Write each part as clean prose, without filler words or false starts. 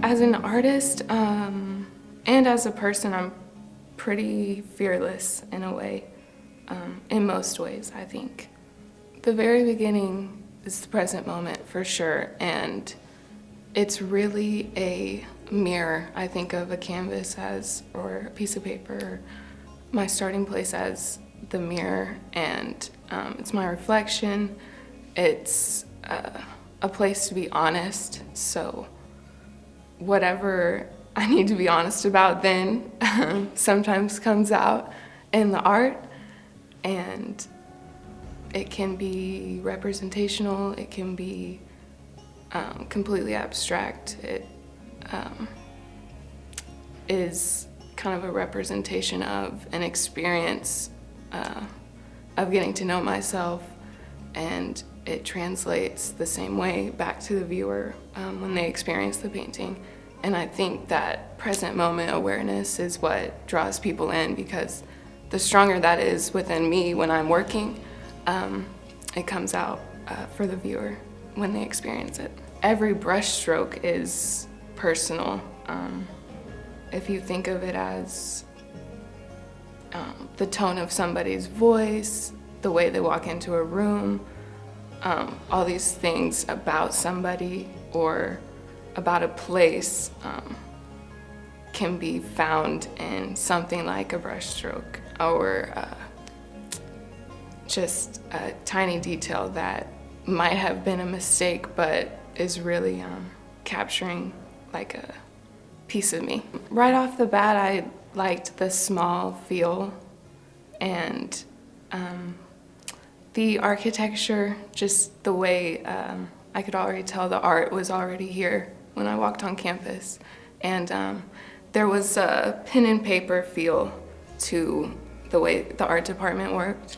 As an artist and as a person, I'm pretty fearless in a way, in most ways, I think. The very beginning is the present moment for sure, and it's really a mirror. I think of a canvas as, or a piece of paper, my starting place as the mirror, and it's my reflection. It's a place to be honest, so whatever I need to be honest about then sometimes comes out in the art, and it can be representational, it can be completely abstract. It is kind of a representation of an experience of getting to know myself, and it translates the same way back to the viewer when they experience the painting. And I think that present moment awareness is what draws people in, because the stronger that is within me when I'm working, it comes out for the viewer when they experience it. Every brush stroke is personal. If you think of it as the tone of somebody's voice, the way they walk into a room, all these things about somebody or about a place can be found in something like a brush stroke, or just a tiny detail that might have been a mistake but is really capturing like a piece of me. Right off the bat, I liked the small feel and the architecture, just the way I could already tell the art was already here when I walked on campus. And there was a pen and paper feel to the way the art department worked,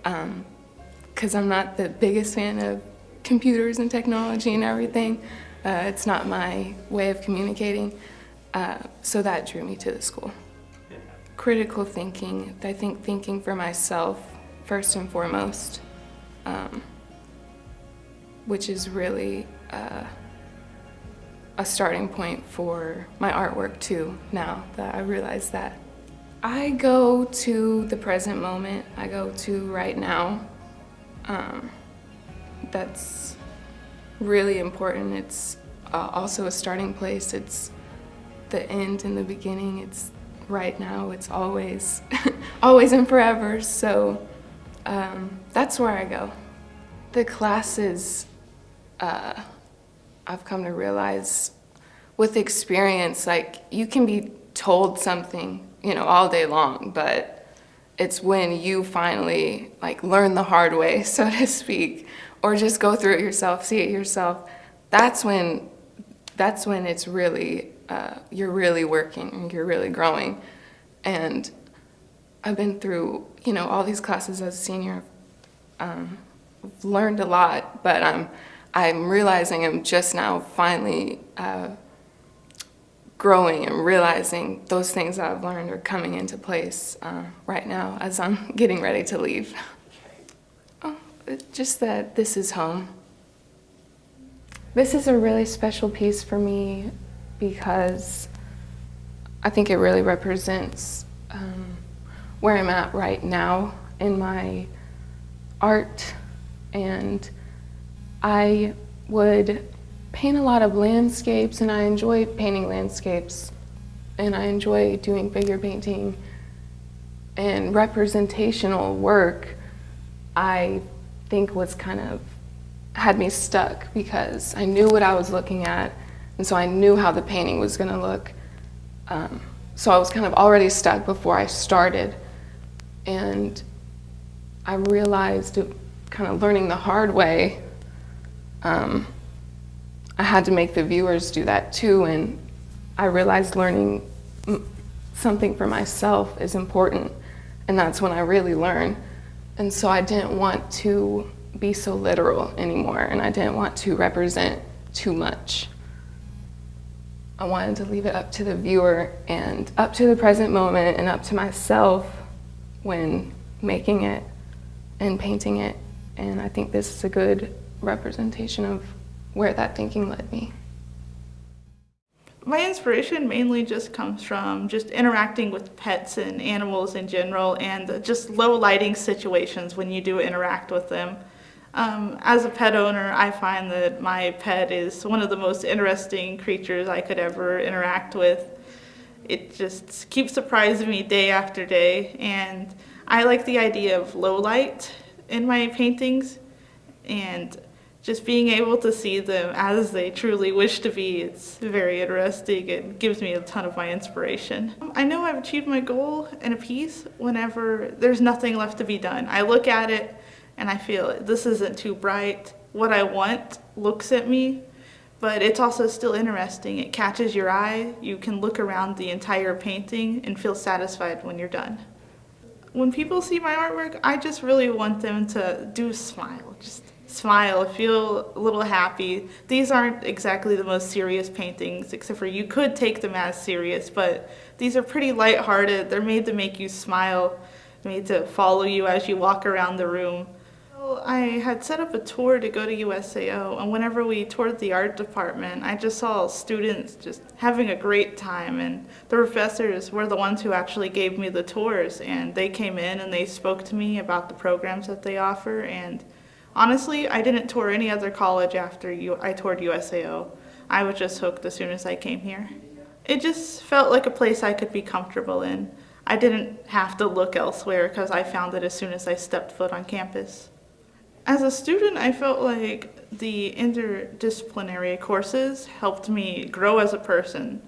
because I'm not the biggest fan of computers and technology and everything. It's not my way of communicating, so that drew me to the school. Critical thinking, I think thinking for myself first and foremost, which is really a starting point for my artwork too, now that I realize that. I go to the present moment, I go to right now. That's really important. It's also a starting place. It's the end and the beginning. It's right now. It's always, always and forever. So that's where I go. The classes, I've come to realize with experience, like you can be told something, you know, all day long, but it's when you finally like learn the hard way, so to speak, or just go through it yourself, see it yourself. That's when it's really, you're really working, you're really growing. And I've been through, you know, all these classes as a senior. I've learned a lot, but I'm realizing I'm just now finally growing and realizing those things that I've learned are coming into place right now as I'm getting ready to leave. Oh, just that this is home. This is a really special piece for me because I think it really represents where I'm at right now in my art. And I would paint a lot of landscapes, and I enjoy painting landscapes, and I enjoy doing figure painting and representational work. I think was kind of had me stuck because I knew what I was looking at, and so I knew how the painting was going to look. So I was kind of already stuck before I started, and I realized, kind of learning the hard way, I had to make the viewers do that too, and I realized learning something for myself is important, and that's when I really learn. And so I didn't want to be so literal anymore, and I didn't want to represent too much. I wanted to leave it up to the viewer and up to the present moment and up to myself when making it and painting it. And I think this is a good representation of where that thinking led me. My inspiration mainly just comes from just interacting with pets and animals in general, and just low lighting situations when you do interact with them. As a pet owner, I find that my pet is one of the most interesting creatures I could ever interact with. It just keeps surprising me day after day, and I like the idea of low light in my paintings, and just being able to see them as they truly wish to be, it's very interesting and gives me a ton of my inspiration. I know I've achieved my goal in a piece whenever there's nothing left to be done. I look at it and I feel this isn't too bright. What I want looks at me, but it's also still interesting. It catches your eye. You can look around the entire painting and feel satisfied when you're done. When people see my artwork, I just really want them to smile. Just smile, feel a little happy. These aren't exactly the most serious paintings, except for you could take them as serious, but these are pretty lighthearted. They're made to make you smile, made to follow you as you walk around the room. I had set up a tour to go to USAO, and whenever we toured the art department, I just saw students just having a great time, and the professors were the ones who actually gave me the tours, and they came in and they spoke to me about the programs that they offer, and honestly, I didn't tour any other college after I toured USAO. I was just hooked as soon as I came here. It just felt like a place I could be comfortable in. I didn't have to look elsewhere because I found it as soon as I stepped foot on campus. As a student, I felt like the interdisciplinary courses helped me grow as a person.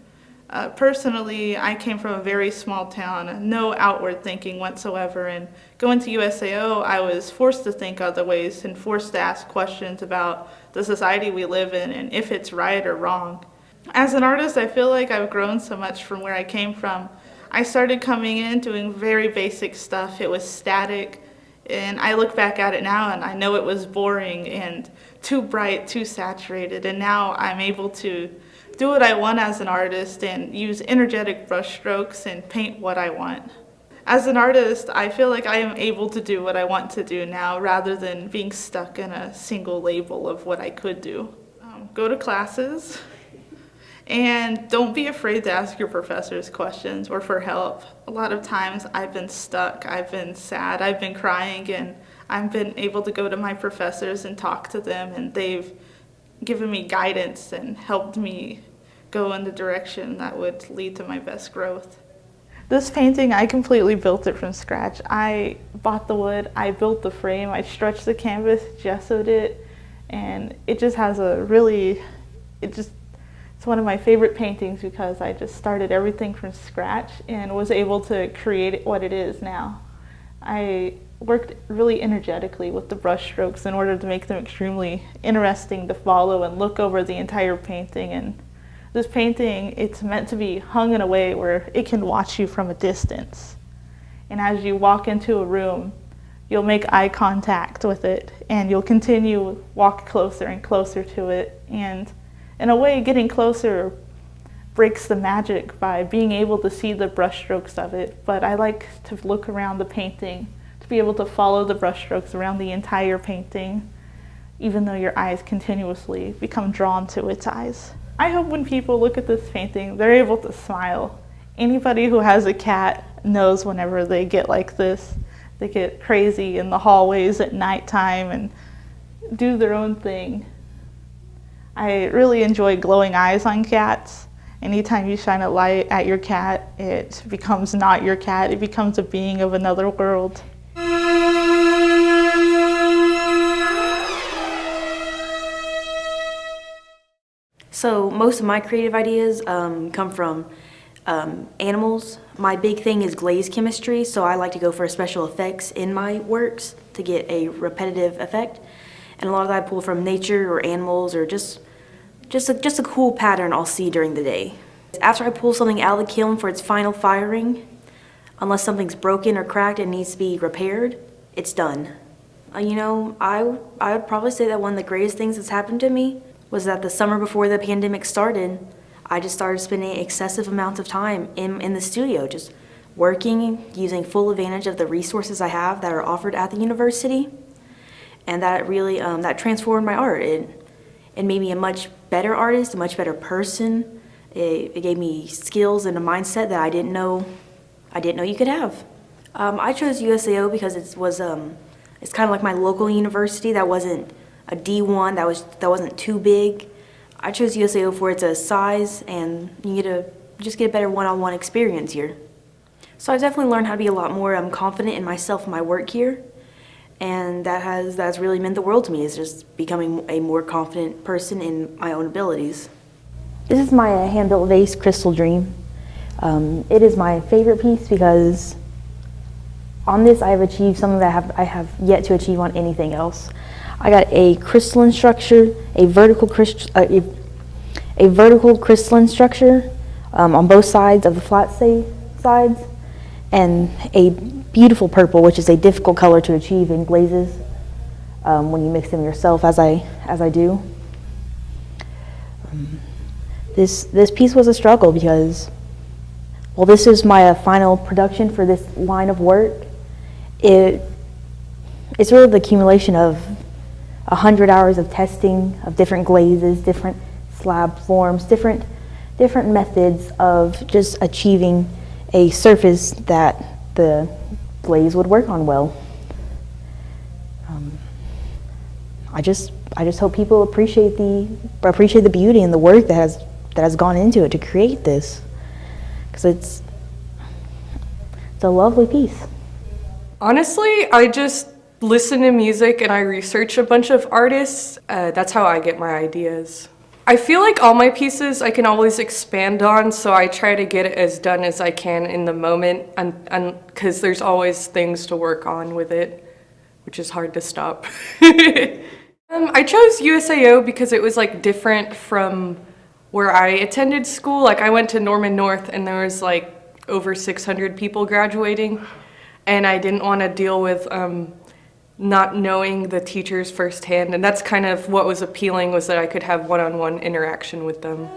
Personally, I came from a very small town, no outward thinking whatsoever, and going to USAO, I was forced to think other ways and forced to ask questions about the society we live in and if it's right or wrong. As an artist, I feel like I've grown so much from where I came from. I started coming in doing very basic stuff. It was static, and I look back at it now and I know it was boring and too bright, too saturated, and now I'm able to do what I want as an artist and use energetic brushstrokes and paint what I want. As an artist, I feel like I am able to do what I want to do now rather than being stuck in a single label of what I could do. Go to classes, and don't be afraid to ask your professors questions or for help. A lot of times I've been stuck, I've been sad, I've been crying, and I've been able to go to my professors and talk to them, and they've given me guidance and helped me go in the direction that would lead to my best growth. This painting, I completely built it from scratch. I bought the wood, I built the frame, I stretched the canvas, gessoed it, and it just has it's one of my favorite paintings because I just started everything from scratch and was able to create what it is now. I worked really energetically with the brush strokes in order to make them extremely interesting to follow and look over the entire painting. And this painting, it's meant to be hung in a way where it can watch you from a distance. And as you walk into a room, you'll make eye contact with it and you'll continue walk closer and closer to it. And in a way, getting closer breaks the magic by being able to see the brushstrokes of it. But I like to look around the painting, to be able to follow the brushstrokes around the entire painting, even though your eyes continuously become drawn to its eyes. I hope when people look at this painting, they're able to smile. Anybody who has a cat knows whenever they get like this, they get crazy in the hallways at nighttime and do their own thing. I really enjoy glowing eyes on cats. Anytime you shine a light at your cat, it becomes not your cat, it becomes a being of another world. So most of my creative ideas come from animals. My big thing is glaze chemistry, so I like to go for special effects in my works to get a repetitive effect. And a lot of that I pull from nature or animals or just a cool pattern I'll see during the day. After I pull something out of the kiln for its final firing, unless something's broken or cracked and needs to be repaired, it's done. I would probably say that one of the greatest things that's happened to me was that the summer before the pandemic started, I just started spending excessive amounts of time in the studio, just working, using full advantage of the resources I have that are offered at the university, and that really that transformed my art. It made me a much better artist, a much better person. It gave me skills and a mindset that I didn't know you could have. I chose USAO because it's kind of like my local university that wasn't a D1, that wasn't too big. I chose USAO for its size, and you just get a better one-on-one experience here. So I definitely learned how to be a lot more confident in myself and my work here, and that's really meant the world to me, is just becoming a more confident person in my own abilities. This is my hand-built vase, Crystal Dream. It is my favorite piece because on this I have achieved something that I have yet to achieve on anything else. I got a crystalline structure, a vertical crystalline structure on both sides of the flat sides, and a beautiful purple, which is a difficult color to achieve in glazes when you mix them yourself, as I do. This piece was a struggle because, well, this is my final production for this line of work. It's really the accumulation of 100 hours of testing of different glazes, different slab forms, different methods of just achieving a surface that the glaze would work on well. I just hope people appreciate the beauty and the work that has gone into it to create this, because it's a lovely piece. Honestly, I just listen to music and I research a bunch of artists. That's how I get my ideas. I feel like all my pieces I can always expand on, so I try to get it as done as I can in the moment, and because there's always things to work on with it, which is hard to stop. I chose USAO because it was like different from where I attended school. Like, I went to Norman North and there was like over 600 people graduating, and I didn't want to deal with not knowing the teachers firsthand, and that's kind of what was appealing, was that I could have one-on-one interaction with them.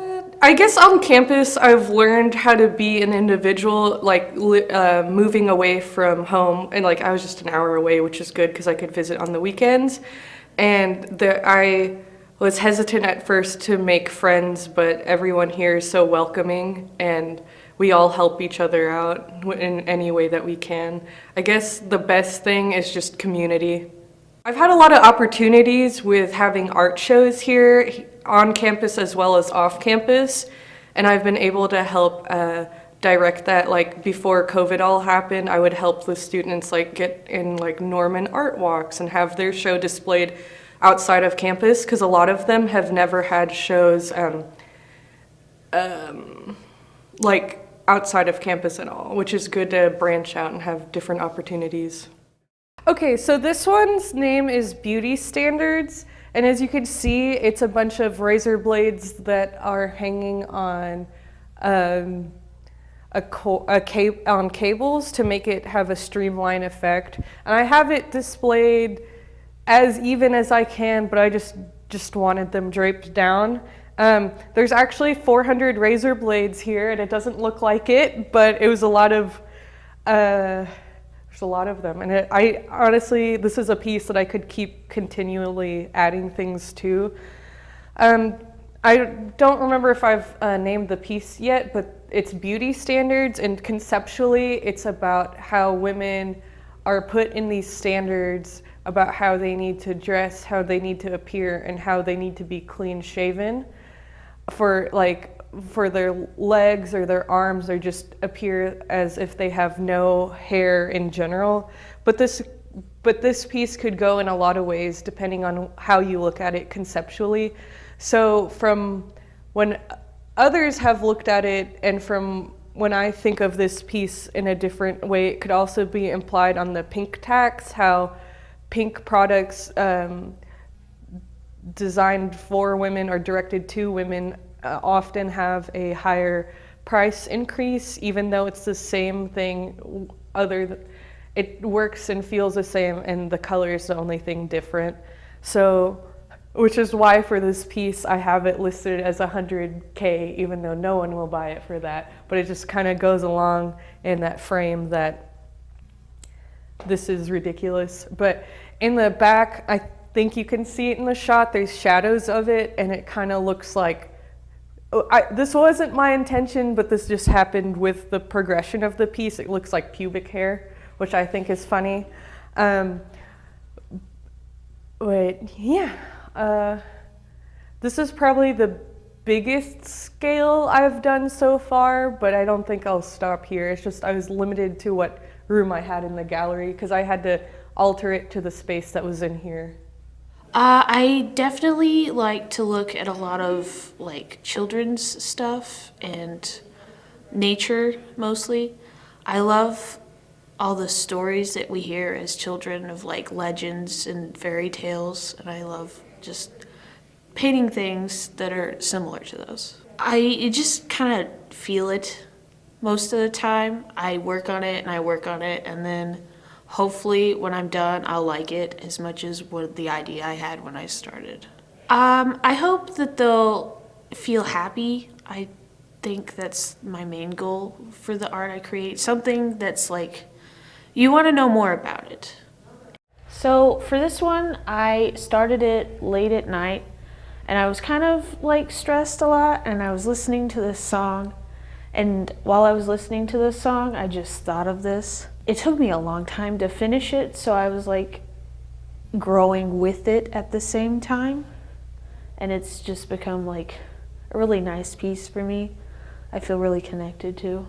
I guess on campus I've learned how to be an individual, like moving away from home, and like I was just an hour away, which is good because I could visit on the weekends, and I was hesitant at first to make friends, but everyone here is so welcoming, and we all help each other out in any way that we can. I guess the best thing is just community. I've had a lot of opportunities with having art shows here on campus as well as off campus, and I've been able to help direct that. Like, before COVID all happened, I would help the students like get in like Norman art walks and have their show displayed outside of campus, because a lot of them have never had shows like outside of campus at all, which is good to branch out and have different opportunities. Okay, so this one's name is Beauty Standards, and as you can see, it's a bunch of razor blades that are hanging on on cables to make it have a streamline effect. And I have it displayed as even as I can, but I just wanted them draped down. There's actually 400 razor blades here, and it doesn't look like it, but it was a lot of, there's a lot of them. And I honestly, this is a piece that I could keep continually adding things to. I don't remember if I've named the piece yet, but it's Beauty Standards, and conceptually it's about how women are put in these standards about how they need to dress, how they need to appear, and how they need to be clean shaven. For their legs or their arms, or just appear as if they have no hair in general. But this piece could go in a lot of ways depending on how you look at it conceptually. So from when others have looked at it, and from when I think of this piece in a different way, it could also be implied on the pink tax, how pink products designed for women or directed to women often have a higher price increase, even though it's the same thing. It works and feels the same, and the color is the only thing different. So, which is why for this piece I have it listed as $100K, even though no one will buy it for that. But it just kind of goes along in that frame that this is ridiculous. But in the back, I think you can see it in the shot, there's shadows of it, and it kind of looks like This wasn't my intention, but this just happened with the progression of the piece. It looks like pubic hair, which I think is funny. This is probably the biggest scale I've done so far, but I don't think I'll stop here. It's just I was limited to what room I had in the gallery because I had to alter it to the space that was in here. I definitely like to look at a lot of like children's stuff and nature mostly. I love all the stories that we hear as children of like legends and fairy tales, and I love just painting things that are similar to those. I just kind of feel it most of the time. I work on it and I work on it, and then hopefully when I'm done, I'll like it as much as what the idea I had when I started. I hope that they'll feel happy. I think that's my main goal for the art I create. Something that's like, you want to know more about it. So for this one, I started it late at night, and I was kind of like stressed a lot, and I was listening to this song. And while I was listening to this song, I just thought of this. It took me a long time to finish it, so I was like growing with it at the same time. And it's just become like a really nice piece for me. I feel really connected to.